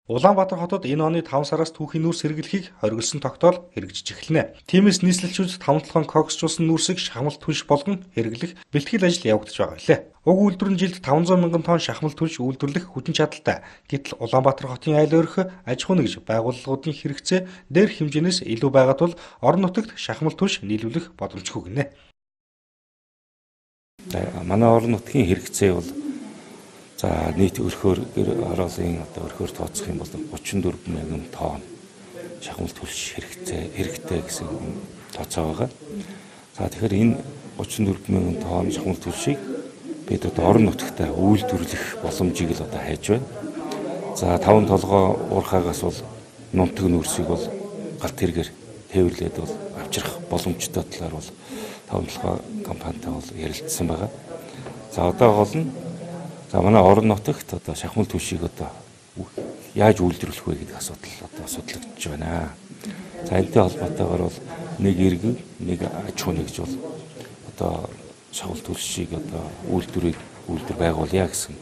Улаанбаатар хотод энэ оны 5 сараас түүхийн нүүрс хэрэглэхийг хориглосон тогтоол хэрэгжиж эхэлнэ. Тиймээс нийслэлчид 5-7 коксжуулсан нүүрсийг шахмал түлш болгон хэрэглэх бэлтгэл ажил явагдаж байгаа билээ. Уг үйлдвэр нь жилд 500 мянган тонн шахмал түлш үйлдвэрлэх хүчин чадалтай. Гэтэл Улаанбаатар хотын айл өрх аж ахуй нэгж байгууллагуудын хэрэгцээ дээр хэмжээнээс илүү байгаа тул орон нутагт шахмал түлш нийлүүлэх боломжгүй гинэ. Манай орон нутгийн хэрэгцээ бол за нийт өрхөөр хороолын өрхөөр тооцох юм бол 34 мянган тонн шахмал түлш хэрэгтэй гэсэн тооцоо байгаа. За тэгэхээр энэ 34 мянган тонн шахмал түлшийг бид орон нутагтаа үйлдвэрлэх боломжийг л хайж байна. За 5 толгой уурхаагаас бол нунтаг нүүрсийг бол галт хэрэгээр тээвэрлээд бол авчрах боломжтой талаар бол 5 толгой компанитай бол ярилцсан байгаа. За одоо гол нь манай орон нутагт шахмал түлшийг яаж үйлдвэрлэх вэ гэдэг асуудал судлагдж байна. За энэтэй холбоотойгоор бол нэг иргэн, нэг аж ахуй нэгж бол шахмал түлшийг үйлдвэр байгуулъя гэсэн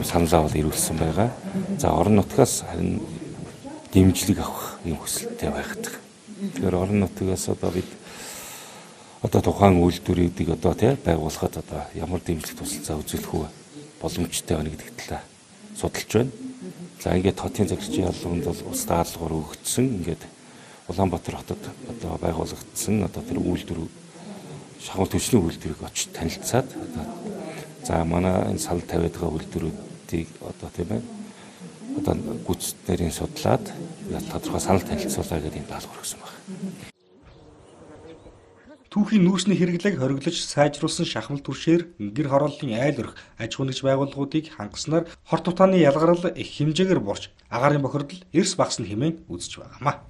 саналаа бол ирүүлсэн байгаа. За орон нутгаас харин дэмжлэг авах юм хүсэлттэй байхдаг. Тэгэхээр орон нутгаас бид тухайн үйлдвэрүүдийг байгуулахад ямар дэмжлэг тусалцаа үзүүлэх вэ? Боломжтой байна гэдэг талаа судалж байна. За ингээд хотын захирчийн ялганд бол ус даалгавар өгөгдсөн. Ингээд Улаанбаатар хотод байгуулагдсан тэр үйлдвэр шахмал түлшний үйлдвэрийг очиж танилцаад за манай энэ санал тавиад байгаа үйлдвэрүүдийг гүйцэтгээрийн судлаад тодорхой санал танилцуулаа гэдэг юм даалгавар өгсөн байна. Түүхийн нүүрсний хэрэглээг хориглож сайжруулсан шахмал түлшээр гэр хорооллын айл өрх аж ахуй нэгж байгууллагуудыг хангаснаар хорт тутааны ялгарл их хэмжээгээр буурч агаарын бохирдол эрс багасна хэмээн үзэж байгаамаа.